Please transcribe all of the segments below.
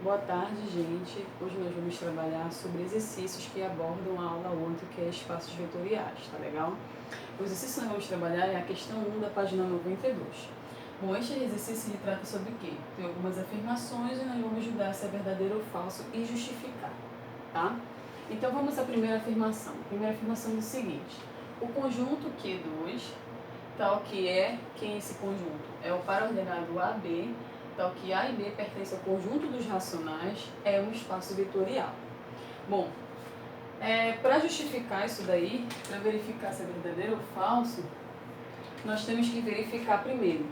Boa tarde, gente. Hoje nós vamos trabalhar sobre exercícios que abordam a aula 8, que é espaços vetoriais, tá legal? O exercício que nós vamos trabalhar é a questão 1 da página 92. Bom, este exercício ele trata sobre o quê? Tem algumas afirmações e nós vamos ajudar se é verdadeiro ou falso e justificar, tá? Então vamos à primeira afirmação. A primeira afirmação é o seguinte: o conjunto Q2, tal que é, quem é esse conjunto? É o par ordenado AB, tal que A e B pertencem ao conjunto dos racionais, é um espaço vetorial. Bom, para justificar isso daí, para verificar se é verdadeiro ou falso, nós temos que verificar primeiro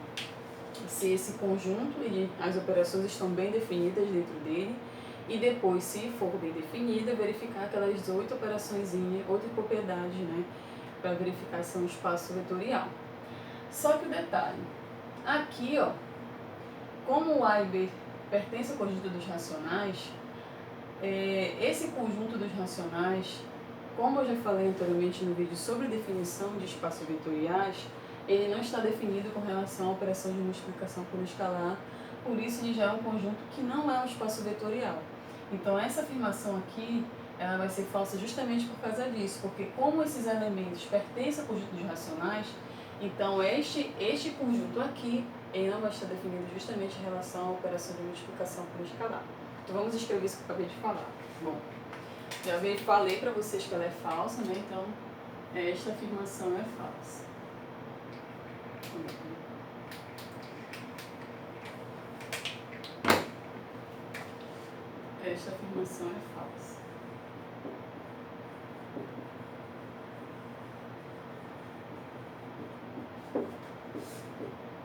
se esse conjunto e as operações estão bem definidas dentro dele, e depois, se for bem definida, verificar aquelas 8 operações, 8 propriedades, né, para verificar se é um espaço vetorial. Só que o detalhe, aqui, ó, como o A e B pertencem ao conjunto dos racionais, esse conjunto dos racionais, como eu já falei anteriormente no vídeo sobre definição de espaços vetoriais, ele não está definido com relação à operação de multiplicação por escalar, por isso ele já é um conjunto que não é um espaço vetorial. Então essa afirmação aqui, ela vai ser falsa justamente por causa disso, porque como esses elementos pertencem ao conjunto dos racionais, então este conjunto aqui, ele não vai estar definido justamente em relação à operação de multiplicação por escalar. Então vamos escrever isso que eu acabei de falar. Bom, já falei para vocês que ela é falsa, né? Então esta afirmação é falsa. Esta afirmação é falsa.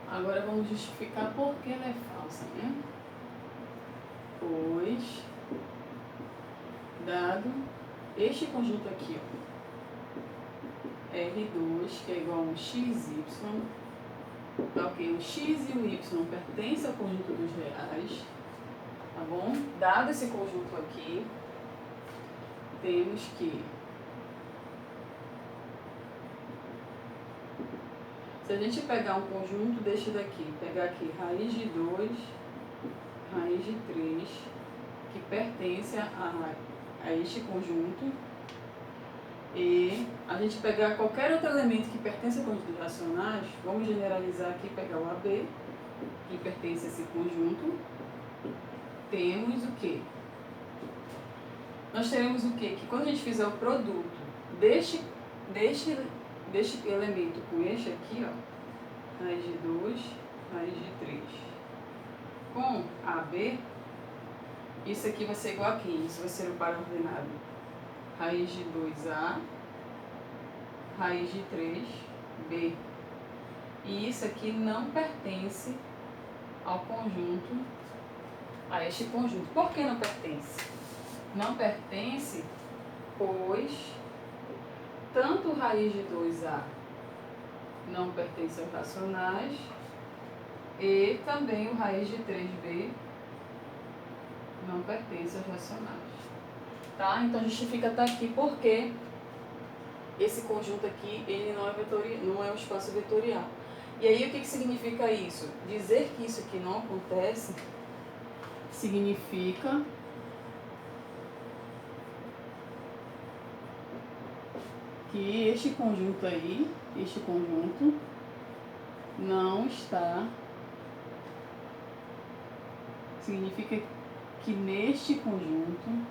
Agora vamos justificar por que ela é falsa, né? Pois, dado este conjunto aqui, ó, R2, que é igual a um XY, ok, o X e o Y pertencem ao conjunto dos reais, tá bom? Dado esse conjunto aqui, temos que, se a gente pegar um conjunto deste daqui, pegar aqui raiz de 2, raiz de 3, que pertence a este conjunto, e a gente pegar qualquer outro elemento que pertence ao conjunto de racionais, vamos generalizar aqui, pegar o AB, que pertence a esse conjunto, temos o quê? Nós teremos o quê? Que quando a gente fizer o produto deste elemento com este aqui, ó, raiz de 2, raiz de 3, com AB, isso aqui vai ser igual a 15, isso vai ser o par ordenado. Raiz de 2A, raiz de 3B. E isso aqui não pertence ao conjunto, a este conjunto. Por que não pertence? Não pertence, pois tanto raiz de 2A não pertence aos racionais e também o raiz de 3B não pertence aos racionais. Tá? Então justifica estar aqui porque esse conjunto aqui ele não é um espaço vetorial. E aí o que significa isso? Dizer que isso aqui não acontece significa que este conjunto aí, este conjunto não está, significa que neste conjunto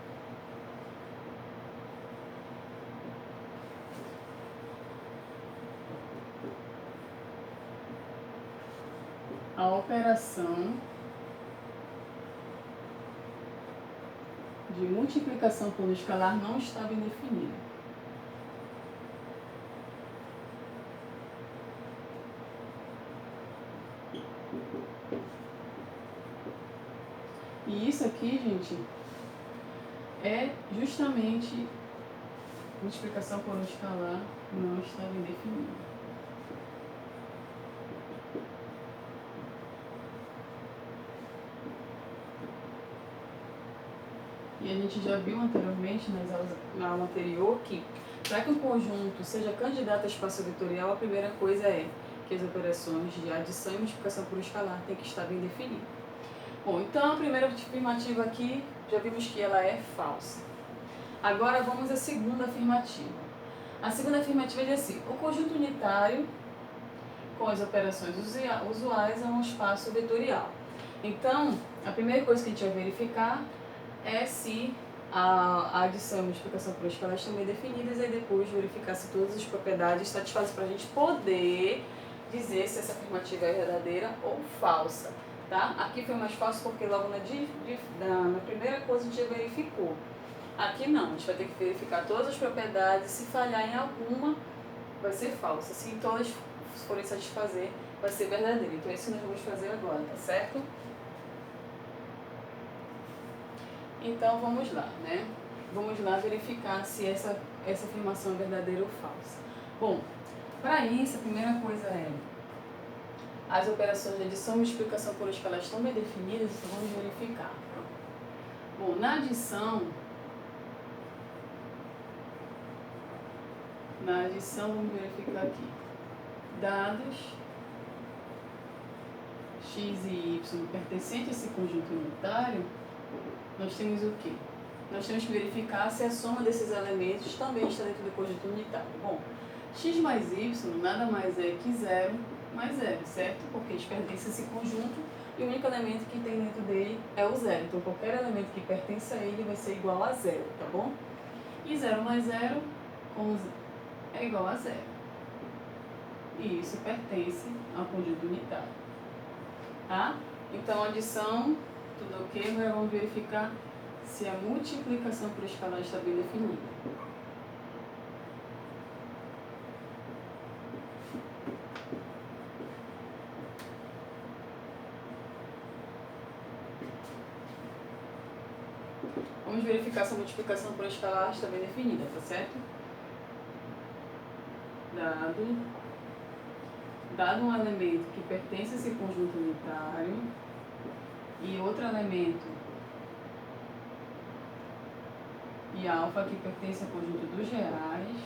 a operação de multiplicação por escalar não está bem definida. E isso aqui, gente, é justamente multiplicação por escalar não está bem definida. E a gente já viu anteriormente, na aula anterior, que para que um conjunto seja candidato a espaço vetorial, a primeira coisa é que as operações de adição e multiplicação por escalar têm que estar bem definidas. Bom, então a primeira afirmativa aqui, já vimos que ela é falsa. Agora vamos à segunda afirmativa. A segunda afirmativa diz assim: o conjunto unitário com as operações usuais é um espaço vetorial. Então, a primeira coisa que a gente vai verificar é se a adição e a multiplicação por escalas estão bem definidas, e depois verificar se todas as propriedades satisfazem para a gente poder dizer se essa afirmativa é verdadeira ou falsa. Tá? Aqui foi mais fácil porque logo na primeira coisa a gente já verificou. Aqui não, a gente vai ter que verificar todas as propriedades, se falhar em alguma, vai ser falsa. Se todas forem satisfazer, vai ser verdadeira. Então é isso que nós vamos fazer agora, tá certo? Então vamos lá, né? Vamos lá verificar se essa afirmação é verdadeira ou falsa. Bom, para isso a primeira coisa é as operações de adição e multiplicação por escalas estão bem definidas, então vamos verificar. Bom, na adição vamos verificar aqui. Dados x e y pertencentes a esse conjunto unitário, nós temos o quê? Nós temos que verificar se a soma desses elementos também está dentro do conjunto unitário. Bom, x mais y nada mais é que 0 mais 0, certo? Porque eles pertencem a esse conjunto e o único elemento que tem dentro dele é o 0. Então, qualquer elemento que pertence a ele vai ser igual a 0, tá bom? E 0 mais 0 é igual a 0. E isso pertence ao conjunto unitário. Tá? Então, adição, tudo ok, agora vamos verificar se a multiplicação por escalar está bem definida. Vamos verificar se a multiplicação por escalar está bem definida, tá certo? Dado um elemento que pertence a esse conjunto unitário e outro elemento e alfa que pertence ao conjunto dos reais,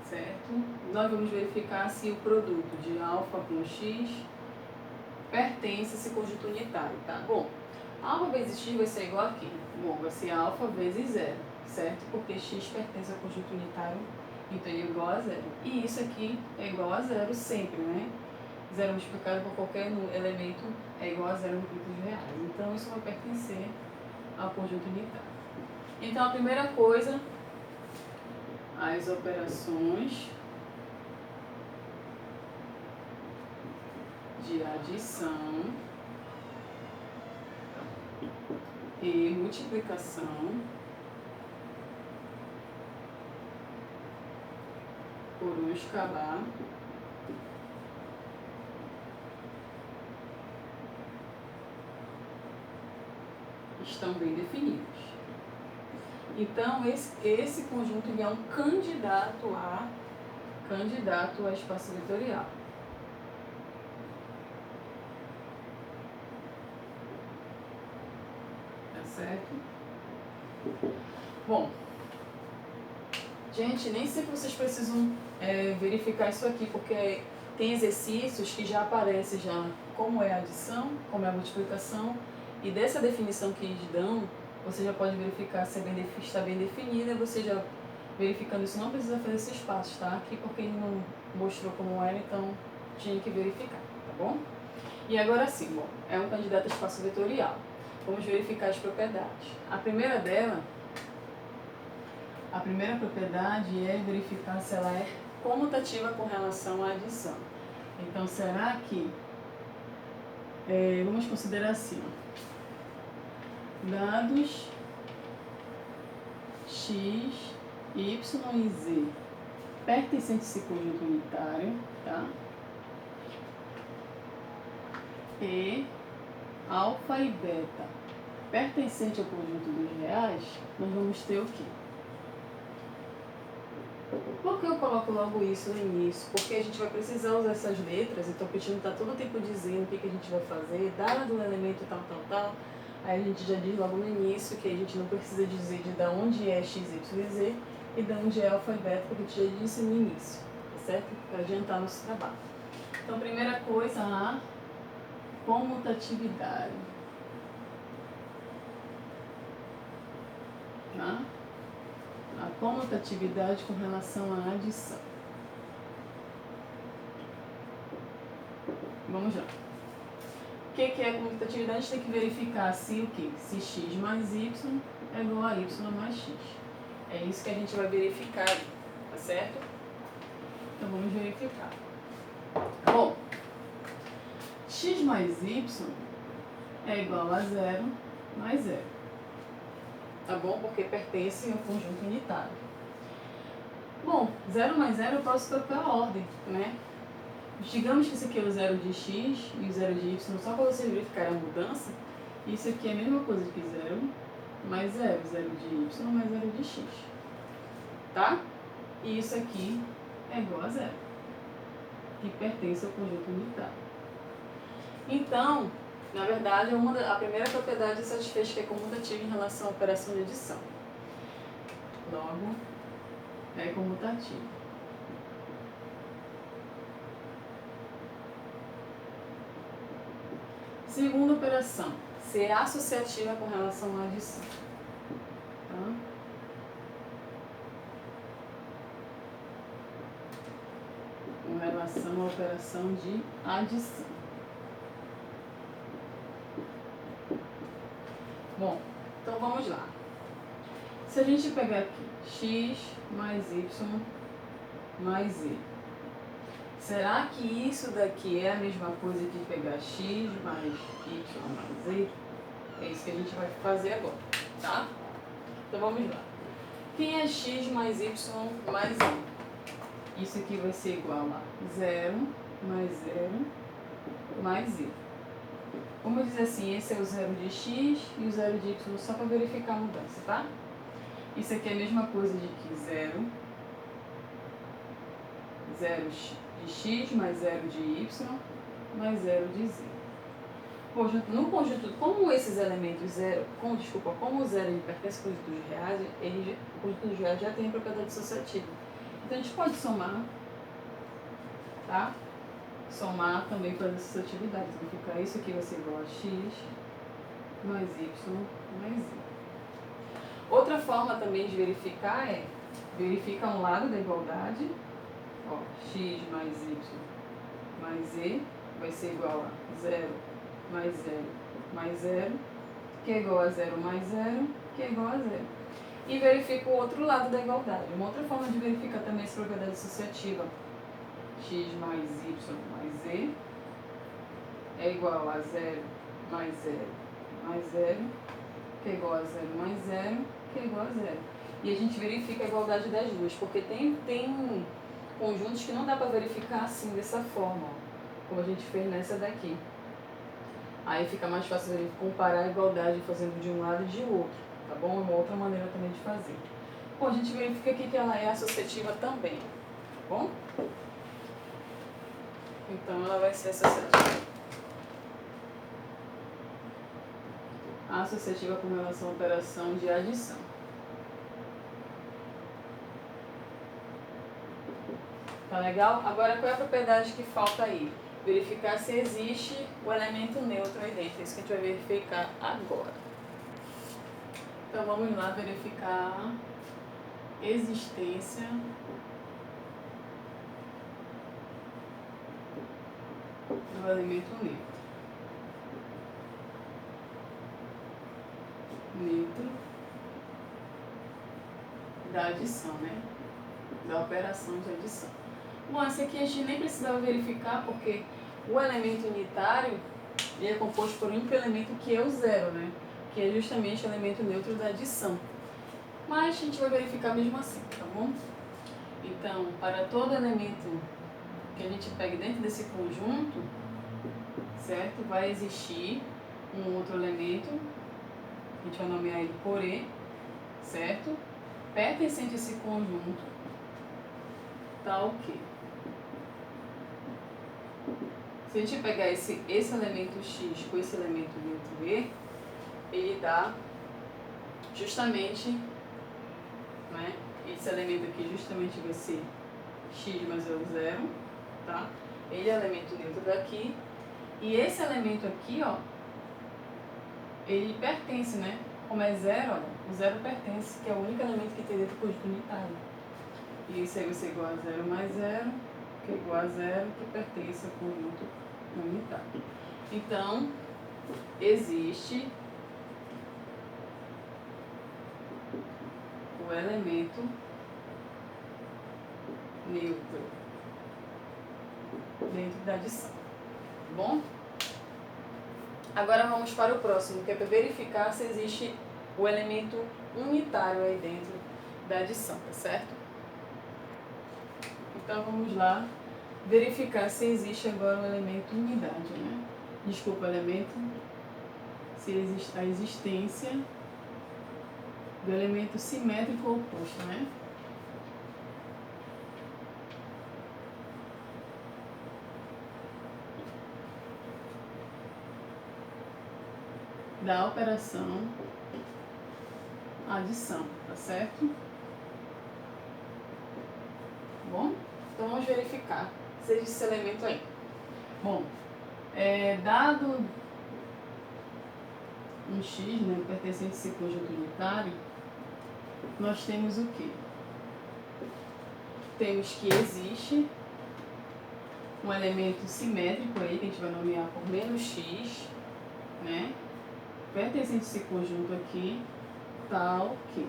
certo? Nós vamos verificar se o produto de alfa com x pertence a esse conjunto unitário, tá? Bom, alfa vezes x vai ser igual a quê? Bom, vai ser alfa vezes 0, certo? Porque x pertence ao conjunto unitário, então ele é igual a 0. E isso aqui é igual a 0 sempre, né? 0 multiplicado por qualquer elemento é igual a 0 no grupo dos reais. Então isso vai pertencer ao conjunto unitário. Então a primeira coisa, as operações de adição e multiplicação por um escalar estão bem definidos. Então, esse conjunto ele é um candidato a espaço vetorial. Tá certo? Bom, gente, nem sempre vocês precisam verificar isso aqui, porque tem exercícios que já aparecem já como é a adição, como é a multiplicação, e dessa definição que eles dão, você já pode verificar se está bem definida. Você já verificando isso, não precisa fazer esses passos, tá? Aqui porque ele não mostrou como era, então tinha que verificar, tá bom? E agora sim, bom, é um candidato a espaço vetorial. Vamos verificar as propriedades. A primeira propriedade é verificar se ela é comutativa com relação à adição. Então, será que... vamos considerar assim, ó. Dados x, y e z pertencentes a esse conjunto unitário, tá? E alfa e beta pertencente ao conjunto dos reais, nós vamos ter o quê? Por que eu coloco logo isso no início? Porque a gente vai precisar usar essas letras, então o Petino está todo o tempo dizendo o que a gente vai fazer, dado um elemento tal, aí a gente já diz logo no início que a gente não precisa dizer de onde é x, y e z e de onde é alfa e beta, porque a gente já disse no início, tá certo? Para adiantar nosso trabalho. Então, primeira coisa, a comutatividade. Tá? A comutatividade com relação à adição. Vamos lá. O que é a comutatividade? A gente tem que verificar se o quê? Se x mais y é igual a y mais x. É isso que a gente vai verificar, tá certo? Então vamos verificar. Bom, x mais y é igual a 0 mais 0. Tá bom? Porque pertence ao conjunto unitário. Bom, 0 mais 0 eu posso trocar a ordem, né? Digamos que isso aqui é o zero de x e o zero de y, só para você verificar a mudança. Isso aqui é a mesma coisa que 0 mais 0, 0 de y mais 0 de x. Tá? E isso aqui é igual a 0, que pertence ao conjunto unitário. Então, na verdade, a primeira propriedade é satisfeita, que é comutativa em relação à operação de adição. Logo, é comutativa. Segunda operação, ser associativa com relação à adição. Tá? Com relação à operação de adição. Bom, então vamos lá. Se a gente pegar aqui x mais y mais z, será que isso daqui é a mesma coisa que pegar x mais y mais z? É isso que a gente vai fazer agora, tá? Então vamos lá. Quem é x mais y mais z? Isso aqui vai ser igual a 0 mais 0 mais z. Vamos dizer assim, esse é o 0 de x e o 0 de y, só para verificar a mudança, tá? Isso aqui é a mesma coisa de que 0 de x mais 0 de y mais 0 de z. No conjunto, como esses elementos como o zero ele pertence ao conjunto dos reais, o conjunto dos reais já tem a propriedade dissociativa. Então a gente pode somar, tá? Somar também para a dissociatividade. Significa isso aqui vai ser igual a x mais y mais z. Outra forma também de verificar é verifica um lado da igualdade. Ó, x mais y mais z vai ser igual a 0 mais 0 mais 0, que é igual a 0 mais 0, que é igual a 0. E verifica o outro lado da igualdade. Uma outra forma de verificar também essa propriedade associativa, x mais y mais z é igual a 0 mais 0 mais 0, que é igual a 0 mais 0, que é igual a 0. E a gente verifica a igualdade das duas, porque tem conjuntos que não dá para verificar assim, dessa forma, ó, como a gente fez nessa daqui. Aí fica mais fácil a gente comparar a igualdade fazendo de um lado e de outro, tá bom? É uma outra maneira também de fazer. Bom, a gente verifica aqui que ela é associativa também, tá bom? Então ela vai ser associativa. Associativa com relação à operação de adição. Tá legal? Agora, qual é a propriedade que falta aí? Verificar se existe o elemento neutro aí dentro. É isso que a gente vai verificar agora. Então, vamos lá verificar existência do elemento neutro. Neutro da adição, né? Da operação de adição. Bom, essa aqui a gente nem precisava verificar porque o elemento unitário ele é composto por um único elemento que é o zero, né? Que é justamente o elemento neutro da adição. Mas a gente vai verificar mesmo assim, tá bom? Então, para todo elemento que a gente pegue dentro desse conjunto, certo? Vai existir um outro elemento, a gente vai nomear ele por E, certo? Pertencente a esse conjunto, tá o quê? Se a gente pegar esse elemento x com esse elemento neutro E, ele dá justamente, né, esse elemento aqui justamente vai ser x mais 0, tá? Ele é o elemento neutro daqui E esse elemento aqui, ó, ele pertence, né? Como é zero, olha, o zero pertence, que é o único elemento que tem dentro do conjunto unitário. E isso aí vai ser igual a zero mais zero, que é igual a zero, que pertence ao conjunto unitário. Então, existe o elemento neutro dentro da adição, tá bom? Agora vamos para o próximo, que é para verificar se existe o elemento unitário aí dentro da adição, tá certo? Então vamos lá verificar se existe agora o elemento unidade, né? Desculpa, elemento, se existe a existência do elemento simétrico oposto, né? Da operação adição, tá certo? Bom, então vamos verificar se existe esse elemento aí. Bom, dado um x, né, pertencente a esse conjunto unitário, nós temos o quê? Temos que existe um elemento simétrico aí, que a gente vai nomear por menos x, né? Pertencente a esse conjunto aqui, tal que.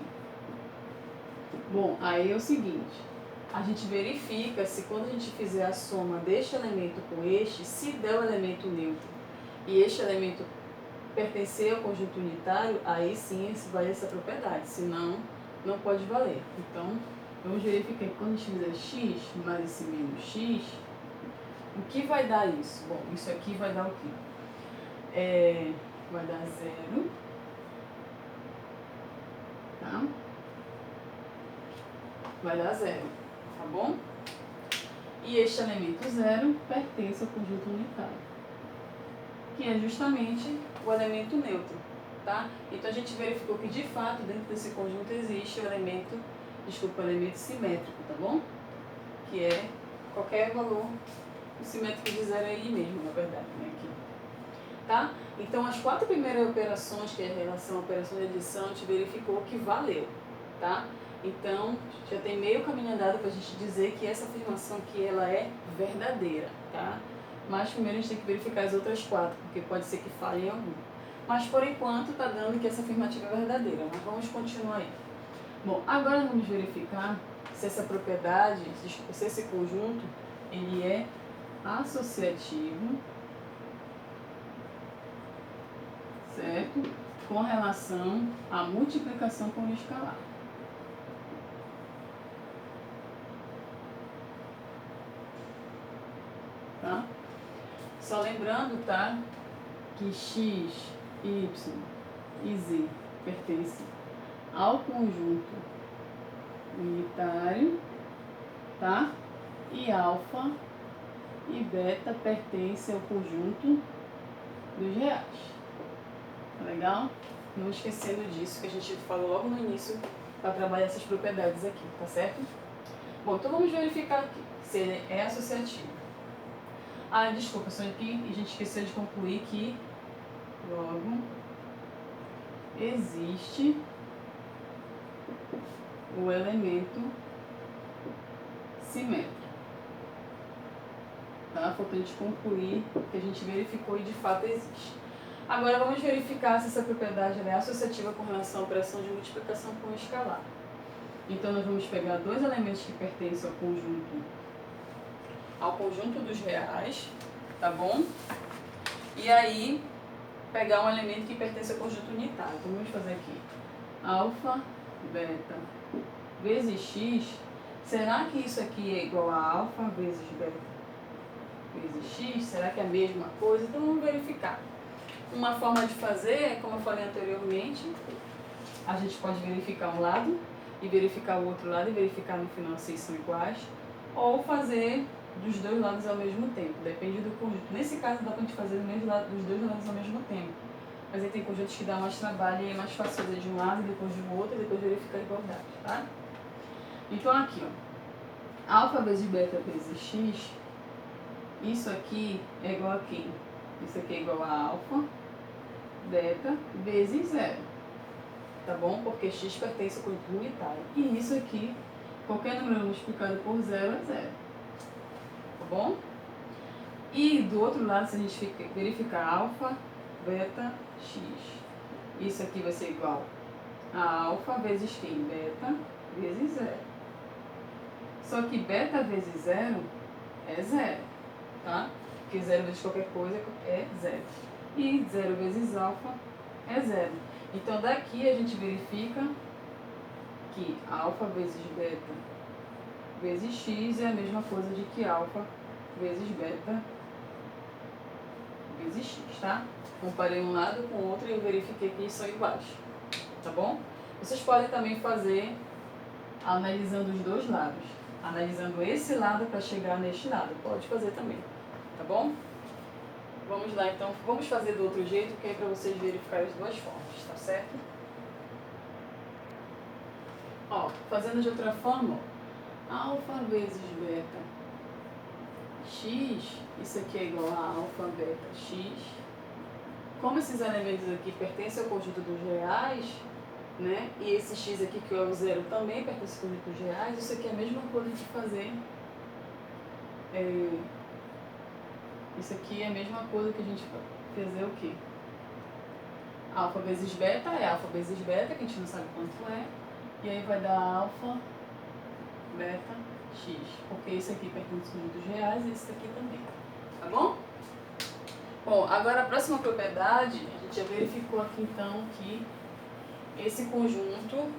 Bom, aí é o seguinte, a gente verifica se quando a gente fizer a soma deste elemento com este, se der o elemento neutro e este elemento pertencer ao conjunto unitário, aí sim vale essa propriedade, senão não pode valer. Então, vamos verificar que quando a gente fizer x mais esse menos x, o que vai dar isso? Bom, isso aqui vai dar o quê? Vai dar zero, tá? Vai dar zero, tá bom? E este elemento zero pertence ao conjunto unitário, que é justamente o elemento neutro, tá? Então a gente verificou que de fato dentro desse conjunto existe o elemento simétrico, tá bom? Que é qualquer valor simétrico de zero aí mesmo, na verdade, né? Aqui. Tá? Então as 4 primeiras operações, que é a relação, a operação de adição, a gente verificou que valeu, tá? Então já tem meio caminho andado para a gente dizer que essa afirmação aqui ela é verdadeira, tá? Mas primeiro a gente tem que verificar as outras 4, porque pode ser que falhe em algum. Mas por enquanto está dando que essa afirmativa é verdadeira, mas vamos continuar aí. Bom, agora vamos verificar se essa propriedade, se esse conjunto, ele é associativo, certo? Com relação à multiplicação com o escalar. Tá? Só lembrando, tá? Que x, y e z pertencem ao conjunto unitário, tá? E alfa e beta pertencem ao conjunto dos reais. Tá legal? Não esquecendo disso, que a gente falou logo no início para trabalhar essas propriedades aqui, tá certo? Bom, então vamos verificar aqui se ele é associativo. Ah, desculpa, só aqui a gente esqueceu de concluir que logo existe o elemento simétrico. Tá? Faltou a gente concluir que a gente verificou e de fato existe. Agora vamos verificar se essa propriedade é associativa com relação à operação de multiplicação com escalar. Então nós vamos pegar dois elementos que pertencem ao conjunto dos reais, tá bom? E aí pegar um elemento que pertence ao conjunto unitário. Então vamos fazer aqui alfa, beta vezes x. Será que isso aqui é igual a alfa vezes beta vezes x? Será que é a mesma coisa? Então vamos verificar. Uma forma de fazer é, como eu falei anteriormente, a gente pode verificar um lado e verificar o outro lado e verificar no final se são iguais, ou fazer dos dois lados ao mesmo tempo, depende do conjunto. Nesse caso dá pra gente fazer dos dois lados ao mesmo tempo, mas aí tem conjuntos que dá mais trabalho e é mais fácil fazer de um lado, depois do outro e depois verificar a igualdade, tá? Então aqui, ó, alfa vezes beta vezes x, isso aqui é igual a quem? Isso aqui é igual a alfa, beta, vezes zero. Tá bom? Porque x pertence ao conjunto unitário. E isso aqui, qualquer número multiplicado por zero é zero. Tá bom? E do outro lado, se a gente verificar alfa, beta, x. Isso aqui vai ser igual a alfa vezes quem? Beta vezes zero. Só que beta vezes zero é zero, tá? Porque zero vezes qualquer coisa é zero. E zero vezes alfa é zero. Então daqui a gente verifica que alfa vezes beta vezes x é a mesma coisa de que alfa vezes beta vezes x, tá? Comparei um lado com o outro e eu verifiquei que eles são iguais, tá bom? Vocês podem também fazer analisando os dois lados, analisando esse lado para chegar neste lado, pode fazer também, tá bom? Vamos lá então, vamos fazer do outro jeito, que é para vocês verificarem as duas formas, tá certo? Ó, fazendo de outra forma, ó, alfa vezes beta x, isso aqui é igual a alfa beta x. Como esses elementos aqui pertencem ao conjunto dos reais, né? E esse x aqui, que é o zero, também pertence ao conjunto dos reais, isso aqui é a mesma coisa de fazer. Isso aqui é a mesma coisa que a gente fazer o quê? Alfa vezes beta é alfa vezes beta, que a gente não sabe quanto é. E aí vai dar alfa beta x, porque esse aqui pertence ao conjunto dos reais e esse aqui também. Tá bom? Bom, agora a próxima propriedade, a gente já verificou aqui então que esse conjunto,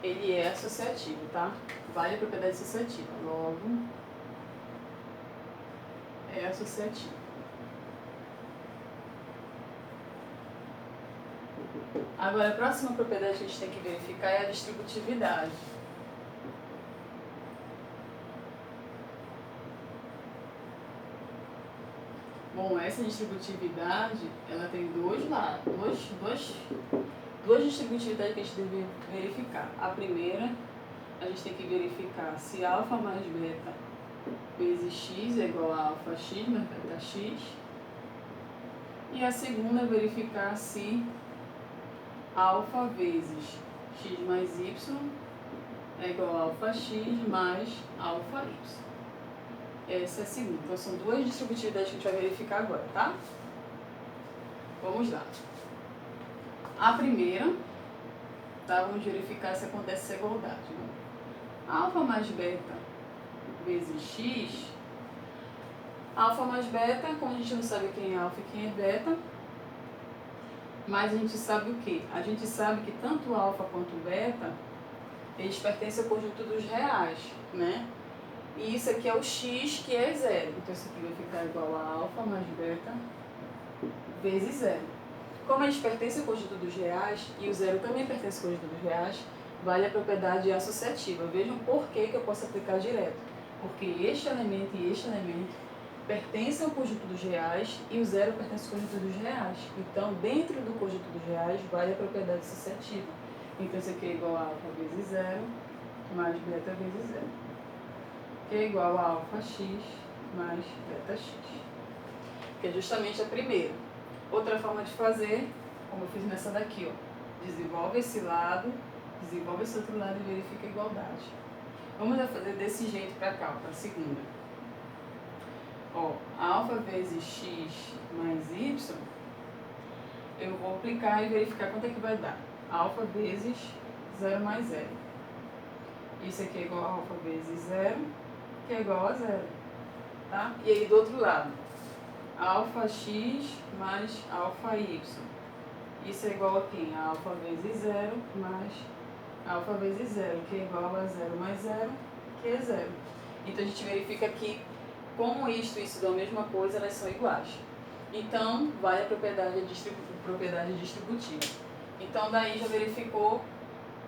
ele é associativo, tá? Vale a propriedade associativa, logo é associativo. Agora a próxima propriedade que a gente tem que verificar é a distributividade. Bom, essa distributividade, ela tem dois lados, duas distributividades que a gente deve verificar. A primeira, a gente tem que verificar se alfa mais beta vezes x é igual a alfa x mais beta x. E a segunda, verificar se alfa vezes x mais y é igual a alfa x mais alfa y. Essa é a segunda. Então, são duas distributividades que a gente vai verificar agora, tá? Vamos lá. A primeira, tá? Vamos verificar se acontece essa igualdade. Né? Alfa mais beta vezes x. Alfa mais beta, como a gente não sabe quem é alfa e quem é beta, mas a gente sabe o quê? A gente sabe que tanto alfa quanto beta, eles pertencem ao conjunto dos reais, né? E isso aqui é o x, que é zero. Então, isso aqui vai ficar igual a alfa mais beta vezes zero. Como eles pertencem ao conjunto dos reais, e o zero também pertence ao conjunto dos reais, vale a propriedade associativa. Vejam por que eu posso aplicar direto. Porque este elemento e este elemento pertencem ao conjunto dos reais e o zero pertence ao conjunto dos reais. Então, dentro do conjunto dos reais, vale a propriedade associativa. Então, isso aqui é igual a alfa vezes zero mais beta vezes zero, que é igual a alfa x mais beta x, que é justamente a primeira. Outra forma de fazer, como eu fiz nessa daqui, ó, desenvolve esse lado, desenvolve esse outro lado e verifica a igualdade. Vamos fazer desse jeito para cá, para a segunda. Ó, alfa vezes x mais y, eu vou aplicar e verificar quanto é que vai dar. Alfa vezes 0 mais 0. Isso aqui é igual a alfa vezes 0, que é igual a 0, tá? E aí do outro lado, alfa x mais alfa y. Isso é igual a quem? A alfa vezes 0 mais alfa vezes 0, que é igual a 0 mais 0, que é 0. Então a gente verifica que, como isto e isso dão a mesma coisa, elas são iguais. Então, vai a propriedade distributiva. Então, daí já verificou,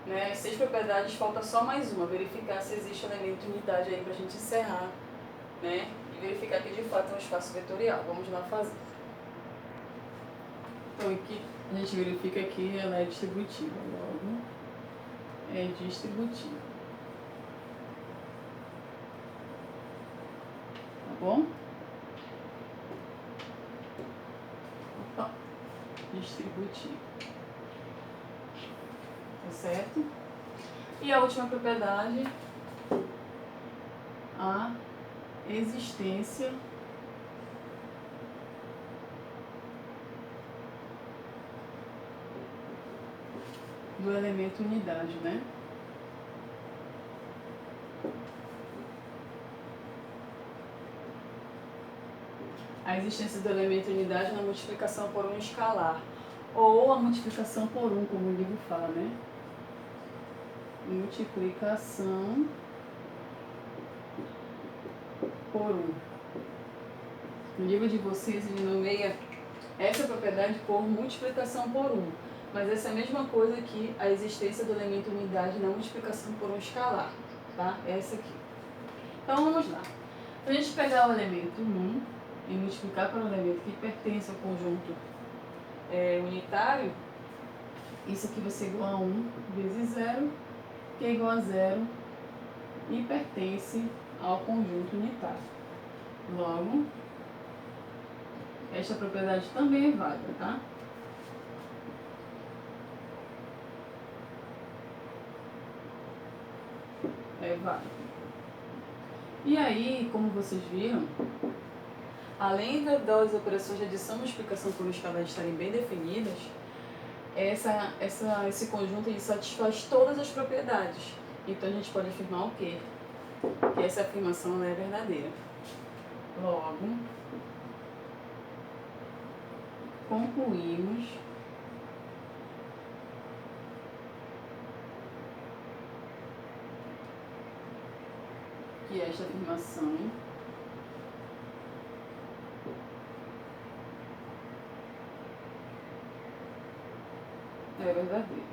né, as 6 propriedades, falta só mais uma, verificar se existe um elemento de unidade aí para a gente encerrar, né, e verificar que de fato é um espaço vetorial. Vamos lá fazer. Então, aqui a gente verifica que ela é distributiva, logo é distributiva. Tá bom? distributivo. Tá certo? E a última propriedade, a existência do elemento unidade, né? A existência do elemento unidade na multiplicação por um escalar, ou a multiplicação por um, como o livro fala, né? Multiplicação por um. No livro de vocês, ele nomeia essa propriedade por multiplicação por um. Mas essa é a mesma coisa que a existência do elemento unidade na multiplicação por um escalar, tá? Essa aqui. Então, vamos lá. Se a gente pegar o elemento 1 e multiplicar para o elemento que pertence ao conjunto unitário, isso aqui vai ser igual a 1 vezes 0, que é igual a 0 e pertence ao conjunto unitário. Logo, esta propriedade também é válida, tá? É válido. E aí, como vocês viram, além das operações de adição e multiplicação por escalar estarem bem definidas, esse conjunto ele satisfaz todas as propriedades. Então a gente pode afirmar o quê? Que essa afirmação é verdadeira. Logo, concluímos que esta afirmação é verdadeira.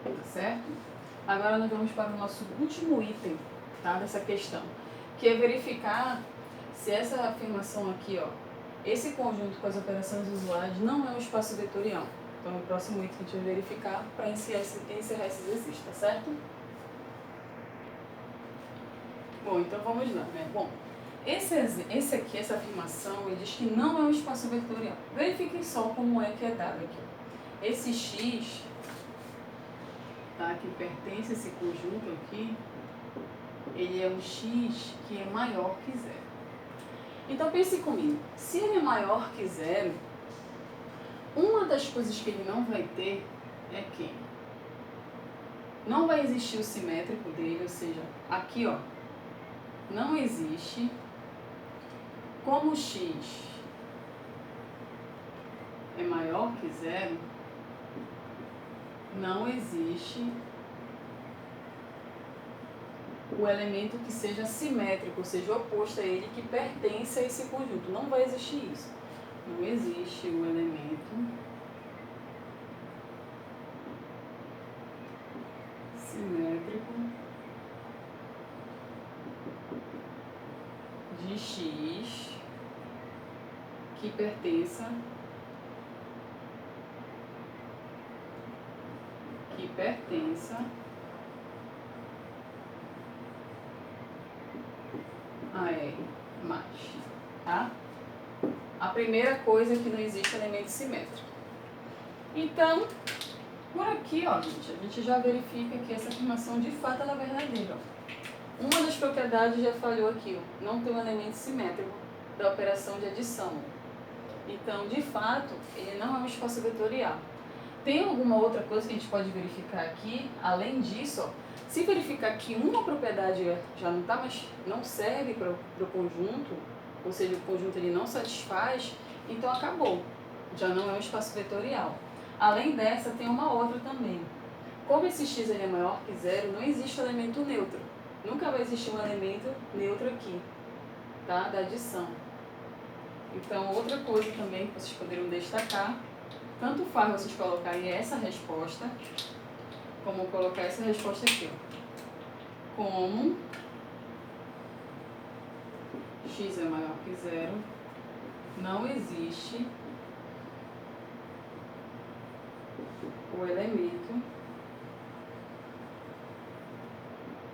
Tá certo? Agora nós vamos para o nosso último item, tá, dessa questão, que é verificar se essa afirmação aqui, ó, esse conjunto com as operações usuais não é um espaço vetorial. Então, é o próximo item que a gente vai verificar para encerrar esse exercício, tá certo? Bom, então vamos lá, né? Bom, esse aqui, essa afirmação, ele diz que não é um espaço vetorial. Verifiquem só como é que é dado aqui. Esse x, tá, que pertence a esse conjunto aqui, ele é um x que é maior que zero. Então pense comigo, se ele é maior que zero, uma das coisas que ele não vai ter é que não vai existir o simétrico dele, ou seja, aqui ó, não existe, como x é maior que zero, não existe o elemento que seja simétrico, ou seja, oposto a ele, que pertence a esse conjunto. Não vai existir isso. Não existe o elemento simétrico de x que pertença a R mais, tá? A primeira coisa é que não existe elemento simétrico. Então, por aqui, ó, gente, a gente já verifica que essa afirmação de fato ela é verdadeira. Ó. Uma das propriedades já falhou aqui, ó, não tem um elemento simétrico da operação de adição. Então, de fato, ele não é um espaço vetorial. Tem alguma outra coisa que a gente pode verificar aqui? Além disso, ó, se verificar que uma propriedade já não tá mais, não serve para o conjunto, ou seja, o conjunto ele não satisfaz, então acabou. Já não é um espaço vetorial. Além dessa, tem uma outra também. Como esse x ele é maior que zero, não existe um elemento neutro. Nunca vai existir um elemento neutro aqui, tá? Da adição. Então, outra coisa também que vocês poderiam destacar, tanto faz vocês colocarem essa resposta, como colocar essa resposta aqui, ó. Como x é maior que zero, não existe o elemento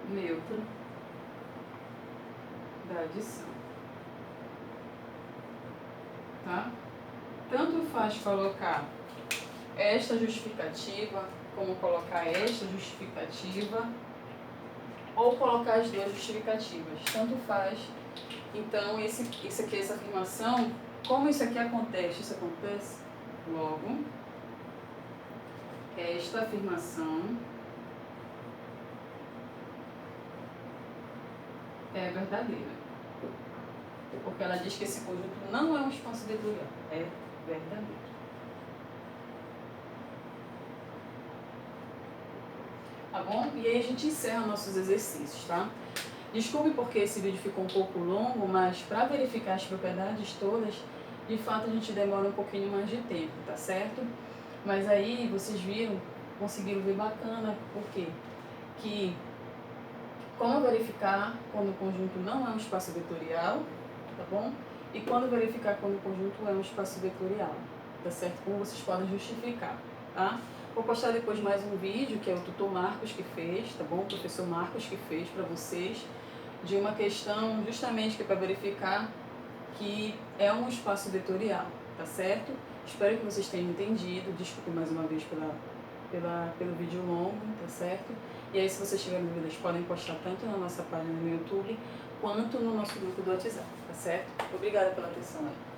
neutro da adição. Tá? Tanto faz colocar esta justificativa, como colocar esta justificativa, ou colocar as duas justificativas. Tanto faz. Então, isso aqui, essa afirmação, como isso aqui acontece? Isso acontece logo. Esta afirmação é verdadeira. Porque ela diz que esse conjunto não é um espaço vetorial, é verdadeiro. Tá bom? E aí a gente encerra nossos exercícios, tá? Desculpe porque esse vídeo ficou um pouco longo, mas para verificar as propriedades todas, de fato a gente demora um pouquinho mais de tempo, tá certo? Mas aí vocês viram, conseguiram ver bacana, por quê? Que como verificar quando o conjunto não é um espaço vetorial, tá bom? E quando verificar quando o conjunto é um espaço vetorial, tá certo? Como vocês podem justificar, tá? Vou postar depois mais um vídeo, que é o tutor Marcos que fez, tá bom? O professor Marcos que fez para vocês, de uma questão justamente que é para verificar que é um espaço vetorial, tá certo? Espero que vocês tenham entendido, desculpe mais uma vez pelo vídeo longo, tá certo? E aí, se vocês tiverem dúvidas, podem postar tanto na nossa página no YouTube, quanto no nosso grupo do WhatsApp, tá certo? Obrigada pela atenção aí.